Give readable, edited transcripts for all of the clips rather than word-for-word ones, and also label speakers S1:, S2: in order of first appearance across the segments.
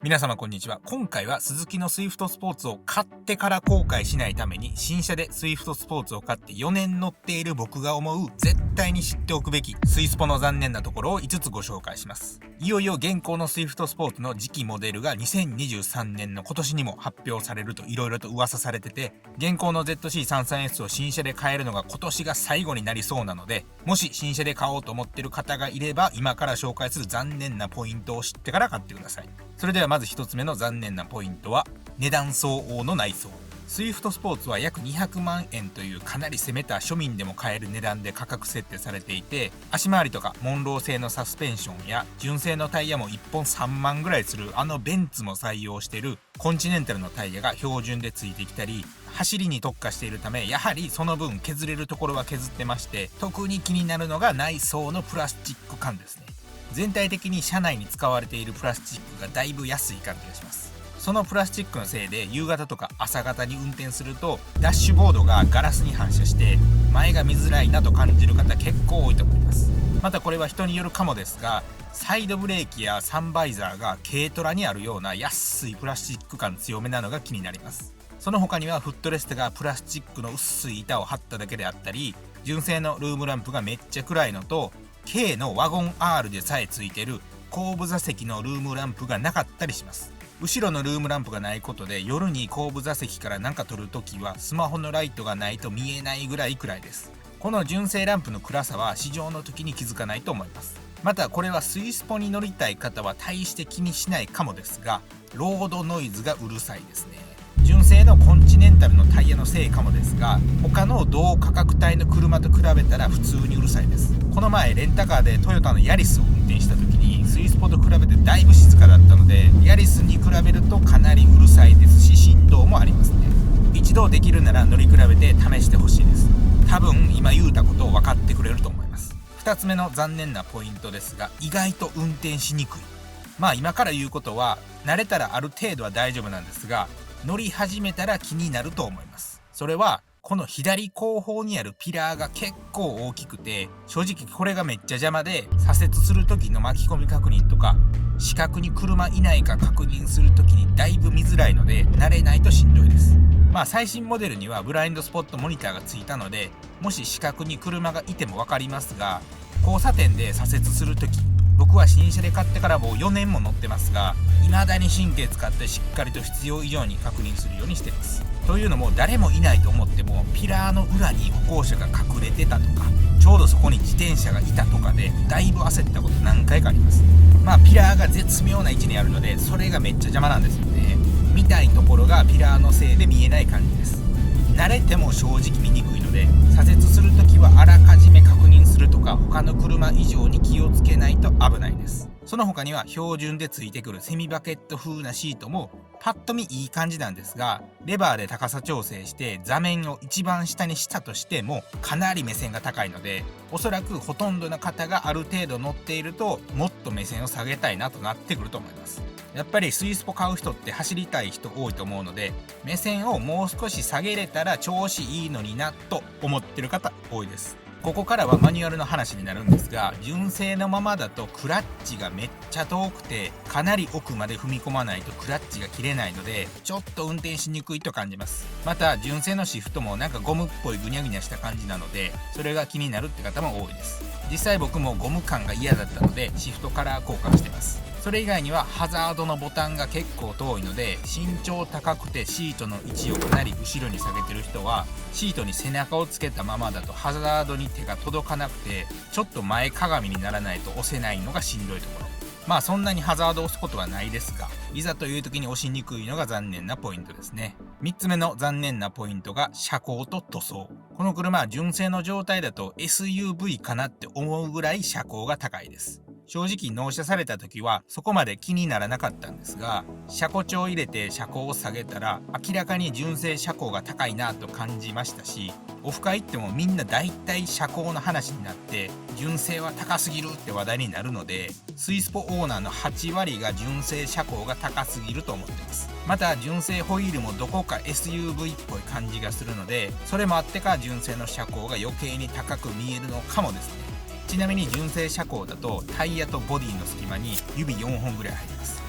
S1: 皆様こんにちは。今回は鈴木のスイフトスポーツを買ってから後悔しないために、新車でスイフトスポーツを買って4年乗っている僕が思う絶対に知っておくべきスイスポの残念なところを5つご紹介します。いよいよ現行のスイフトスポーツの次期モデルが2023年の今年にも発表されると色々と噂されてて、現行の ZC33S を新車で買えるのが今年が最後になりそうなので、もし新車で買おうと思っている方がいれば、今から紹介する残念なポイントを知ってから買ってください。それではまず1つ目の残念なポイントは、値段相応の内装。スイフトスポーツは約200万円というかなり攻めた庶民でも買える値段で価格設定されていて、足回りとかモンロー製のサスペンションや純正のタイヤも1本3万ぐらいするベンツも採用しているコンチネンタルのタイヤが標準でついてきたり、走りに特化しているため、やはりその分削れるところは削ってまして、特に気になるのが内装のプラスチック感ですね。全体的に車内に使われているプラスチックがだいぶ安い感じがします。そのプラスチックのせいで夕方とか朝方に運転すると、ダッシュボードがガラスに反射して前が見づらいなと感じる方結構多いと思います。またこれは人によるかもですが、サイドブレーキやサンバイザーが軽トラにあるような安いプラスチック感強めなのが気になります。その他にはフットレストがプラスチックの薄い板を貼っただけであったり、純正のルームランプがめっちゃ暗いのと、K のワゴン R でさえついてる後部座席のルームランプがなかったりします。後ろのルームランプがないことで、夜に後部座席から何か撮るときはスマホのライトがないと見えないぐらい暗いです。この純正ランプの暗さは試乗の時に気づかないと思います。またこれはスイスポに乗りたい方は大して気にしないかもですが、ロードノイズがうるさいですね。純正のコンチネンタルのタイヤのせいかもですが、他の同価格帯の車と比べたら普通にうるさいです。この前レンタカーでトヨタのヤリスを運転した時に、スイスポと比べてだいぶ静かだったので、ヤリスに比べるとかなりうるさいですし、振動もありますね。一度できるなら乗り比べて試してほしいです。多分今言うたことを分かってくれると思います。2つ目の残念なポイントですが、意外と運転しにくい。今から言うことは慣れたらある程度は大丈夫なんですが、乗り始めたら気になると思います。それはこの左後方にあるピラーが結構大きくて、正直これがめっちゃ邪魔で、左折する時の巻き込み確認とか視角に車いないか確認する時にだいぶ見づらいので、慣れないとしんどいです。最新モデルにはブラインドスポットモニターがついたので、もし視角に車がいても分かりますが、交差点で左折する時、僕は新車で買ってからもう4年も乗ってますが、未だに神経使ってしっかりと必要以上に確認するようにしています。というのも、誰もいないと思ってもピラーの裏に歩行者が隠れてたとか、ちょうどそこに自転車がいたとかでだいぶ焦ったこと何回かあります。ピラーが絶妙な位置にあるので、それがめっちゃ邪魔なんですよね。見たいところがピラーのせいで見えない感じです。慣れても正直見にくいので、左折するときはあらかじめ確認するとか、他の車以上に気をつけないと危ないです。その他には標準でついてくるセミバケット風なシートもパッと見いい感じなんですが、レバーで高さ調整して座面を一番下にしたとしてもかなり目線が高いので、おそらくほとんどの方がある程度乗っていると、もっと目線を下げたいなとなってくると思います。やっぱりスイスポ買う人って走りたい人多いと思うので、目線をもう少し下げれたら調子いいのになと思ってる方多いです。ここからはマニュアルの話になるんですが、純正のままだとクラッチがめっちゃ遠くて、かなり奥まで踏み込まないとクラッチが切れないので、ちょっと運転しにくいと感じます。また純正のシフトもなんかゴムっぽいぐにゃぐにゃした感じなので、それが気になるって方も多いです。実際僕もゴム感が嫌だったのでシフトカラー交換してます。それ以外にはハザードのボタンが結構遠いので、身長高くてシートの位置をかなり後ろに下げてる人は、シートに背中をつけたままだとハザードに手が届かなくて、ちょっと前かがみにならないと押せないのがしんどいところ。そんなにハザードを押すことはないですが、いざという時に押しにくいのが残念なポイントですね。3つ目の残念なポイントが車高と塗装。この車は純正の状態だと SUV かなって思うぐらい車高が高いです。正直納車された時はそこまで気にならなかったんですが、車庫帳を入れて車高を下げたら明らかに純正車高が高いなと感じましたし、オフ会行ってもみんな大体車高の話になって純正は高すぎるって話題になるので、スイスポオーナーの8割が純正車高が高すぎると思ってます。また純正ホイールもどこか SUV っぽい感じがするので、それもあってか純正の車高が余計に高く見えるのかもですね。ちなみに純正車高だとタイヤとボディの隙間に指4本ぐらい入ります。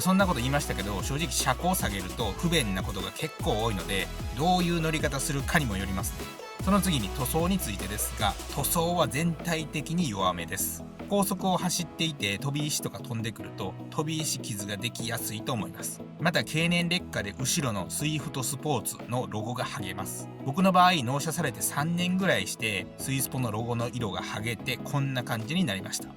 S1: そんなこと言いましたけど、正直車高を下げると不便なことが結構多いので、どういう乗り方するかにもよりますね。その次に塗装についてですが、塗装は全体的に弱めです。高速を走っていて飛び石とか飛んでくると飛び石傷ができやすいと思います。また経年劣化で後ろのスイフトスポーツのロゴが剥げます。僕の場合納車されて3年ぐらいしてスイスポのロゴの色が剥げてこんな感じになりました。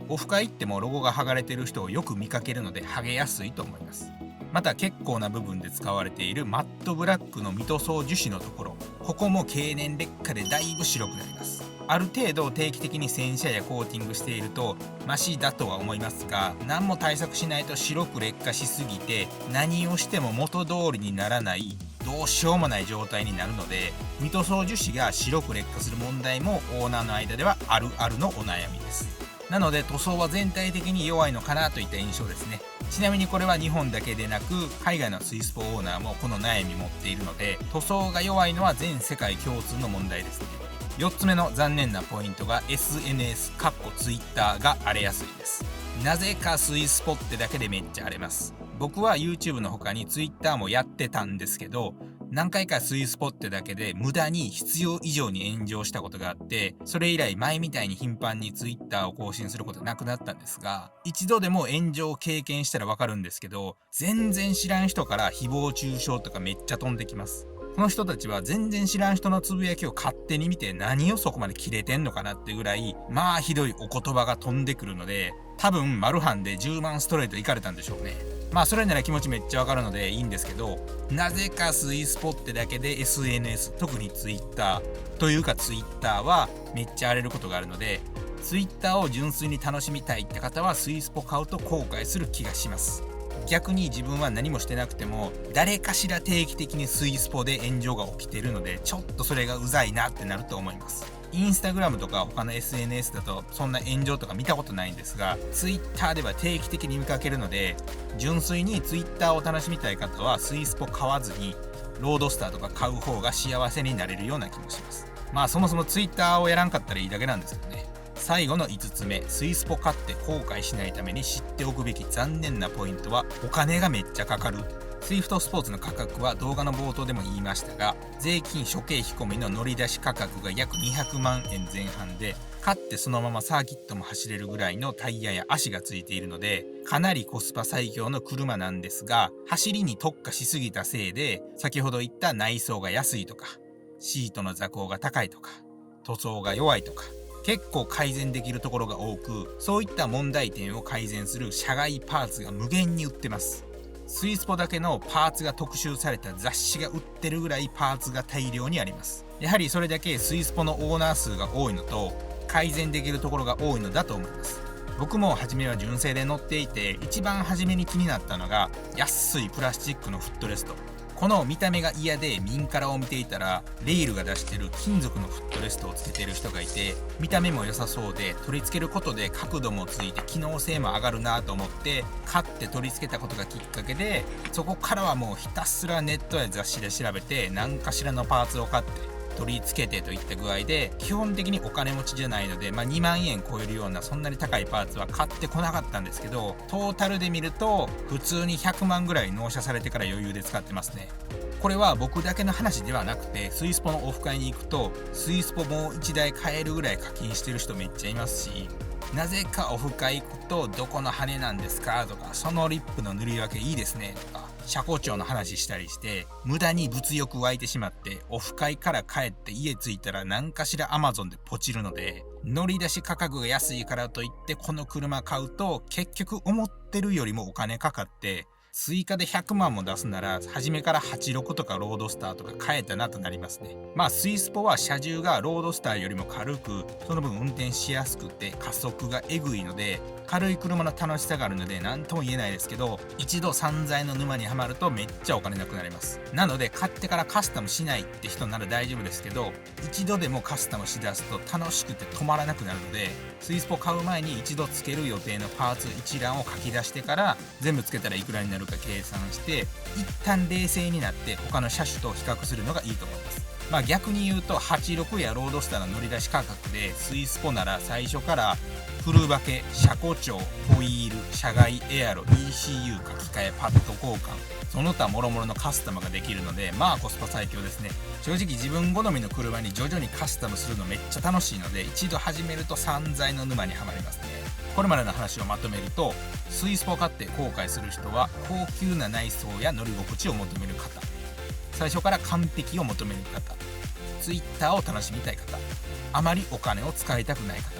S1: オフ会行ってもロゴが剥がれてる人をよく見かけるので剥げやすいと思います。また結構な部分で使われているマットブラックのミ塗装樹脂のところ、ここも経年劣化でだいぶ白くなります。ある程度定期的に洗車やコーティングしているとマシだとは思いますが、何も対策しないと白く劣化しすぎて何をしても元通りにならない、どうしようもない状態になるので、ミ塗装樹脂が白く劣化する問題もオーナーの間ではあるあるのお悩みです。なので塗装は全体的に弱いのかなといった印象ですね。ちなみにこれは日本だけでなく海外のスイスポオーナーもこの悩み持っているので、塗装が弱いのは全世界共通の問題ですね。4つ目の残念なポイントが SNS ツイッターが荒れやすいです。なぜかスイスポってだけでめっちゃ荒れます。僕は YouTube の他に Twitter もやってたんですけど、何回かスイスポってだけで無駄に必要以上に炎上したことがあって、それ以来前みたいに頻繁に Twitter を更新することなくなったんですが、一度でも炎上を経験したらわかるんですけど、全然知らん人から誹謗中傷とかめっちゃ飛んできます。この人たちは全然知らん人のつぶやきを勝手に見て何をそこまでキレてんのかなってぐらいひどいお言葉が飛んでくるので、多分マルハンで10万ストレートいかれたんでしょうね。それなら気持ちめっちゃわかるのでいいんですけど、なぜかスイスポってだけで SNS、 特に Twitter というか Twitter はめっちゃ荒れることがあるので、Twitter を純粋に楽しみたいって方はスイスポ買うと後悔する気がします。逆に自分は何もしてなくても誰かしら定期的にスイスポで炎上が起きているので、ちょっとそれがうざいなってなると思います。インスタグラムとか他の SNS だとそんな炎上とか見たことないんですが、 Twitter では定期的に見かけるので、純粋に Twitter を楽しみたい方はスイスポ買わずにロードスターとか買う方が幸せになれるような気もします。そもそも Twitter をやらんかったらいいだけなんですけどね。最後の5つ目、スイスポ買って後悔しないために知っておくべき残念なポイントはお金がめっちゃかかる。スイフトスポーツの価格は動画の冒頭でも言いましたが、税金諸経費込みの乗り出し価格が約200万円前半で、買ってそのままサーキットも走れるぐらいのタイヤや足がついているので、かなりコスパ最強の車なんですが、走りに特化しすぎたせいで先ほど言った内装が安いとか、シートの座高が高いとか、塗装が弱いとか、結構改善できるところが多く、そういった問題点を改善する社外パーツが無限に売ってます。スイスポだけのパーツが特集された雑誌が売ってるぐらいパーツが大量にあります。やはりそれだけスイスポのオーナー数が多いのと改善できるところが多いのだと思います。僕も初めは純正で乗っていて、一番初めに気になったのが安いプラスチックのフットレスト。この見た目が嫌でミンカラを見ていたら、レイルが出してる金属のフットレストをつけてる人がいて、見た目も良さそうで取り付けることで角度もついて機能性も上がるなと思って買って取り付けたことがきっかけで、そこからはもうひたすらネットや雑誌で調べて何かしらのパーツを買って取り付けてといった具合で、基本的にお金持ちじゃないので、2万円超えるようなそんなに高いパーツは買ってこなかったんですけど、トータルで見ると普通に100万ぐらい納車されてから余裕で使ってますね。これは僕だけの話ではなくて、スイスポのオフ会に行くとスイスポもう1台買えるぐらい課金してる人めっちゃいますし、なぜかオフ会行くとどこの羽なんですかとか、そのリップの塗り分けいいですねとか、車高調の話したりして無駄に物欲湧いてしまって、オフ会から帰って家着いたら何かしら Amazon でポチるので、乗り出し価格が安いからといってこの車買うと結局思ってるよりもお金かかって、追加で100万も出すなら初めから86とかロードスターとか買えたなとなりますね。スイスポは車重がロードスターよりも軽く、その分運転しやすくて加速がエグいので、軽い車の楽しさがあるので何とも言えないですけど、一度散財の沼にはまるとめっちゃお金なくなります。なので買ってからカスタムしないって人なら大丈夫ですけど、一度でもカスタムしだすと楽しくて止まらなくなるので、スイスポ買う前に一度つける予定のパーツ一覧を書き出してから全部つけたらいくらになるか計算して、一旦冷静になって他の車種と比較するのがいいと思います。逆に言うと86やロードスターの乗り出し価格でスイスポなら最初からフルバケ、車庫調、ホイール、車外エアロ、ECU 書き換え、パッド交換、その他諸々のカスタムができるのでコスパ最強ですね。正直自分好みの車に徐々にカスタムするのめっちゃ楽しいので、一度始めると散財の沼にはまりますね。これまでの話をまとめると、スイスポ買って後悔する人は高級な内装や乗り心地を求める方、最初から完璧を求める方、Twitter を楽しみたい方、あまりお金を使いたくない方、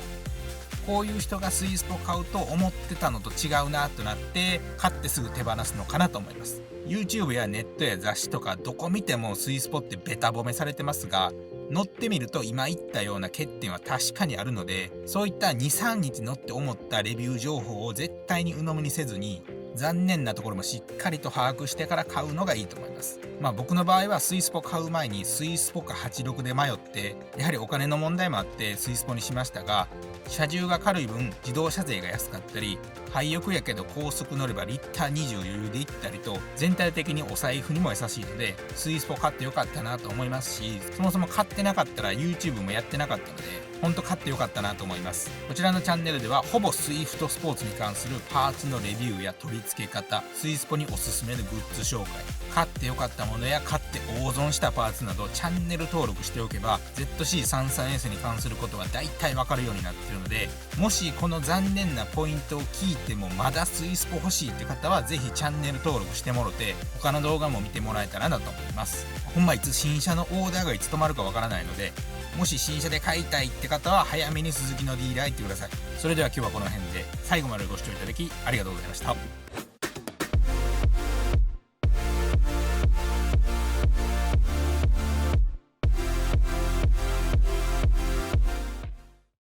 S1: こういう人がスイスポ買うと思ってたのと違うなとなって買ってすぐ手放すのかなと思います。 YouTube やネットや雑誌とかどこ見てもスイスポってベタ褒めされてますが、乗ってみると今言ったような欠点は確かにあるので、そういった 2,3 日乗って思ったレビュー情報を絶対に鵜呑みにせずに、残念なところもしっかりと把握してから買うのがいいと思います。僕の場合はスイスポ買う前にスイスポか86で迷って、やはりお金の問題もあってスイスポにしましたが、車重が軽い分自動車税が安かったり、廃屋やけど高速乗ればリッター20余裕で行ったりと、全体的にお財布にも優しいのでスイスポ買ってよかったなと思いますし、そもそも買ってなかったら YouTube もやってなかったので本当買ってよかったなと思います。こちらのチャンネルではほぼスイフトスポーツに関するパーツのレビューや取り付け方、スイスポにおすすめのグッズ紹介、買ってよかったものや買って大損したパーツなどチャンネル登録しておけば ZC33S に関することは大体わかるようになっているので、もしこの残念なポイントを聞いてもまだスイスポ欲しいって方はぜひチャンネル登録してもろて、他の動画も見てもらえたらなと思います。ほんまいつ新車のオーダーがいつ止まるかわからないので、もし新車で買いたいって方は早めにスズキのディーラー行ってください。それでは今日はこの辺で、最後までご視聴いただきありがとうございました。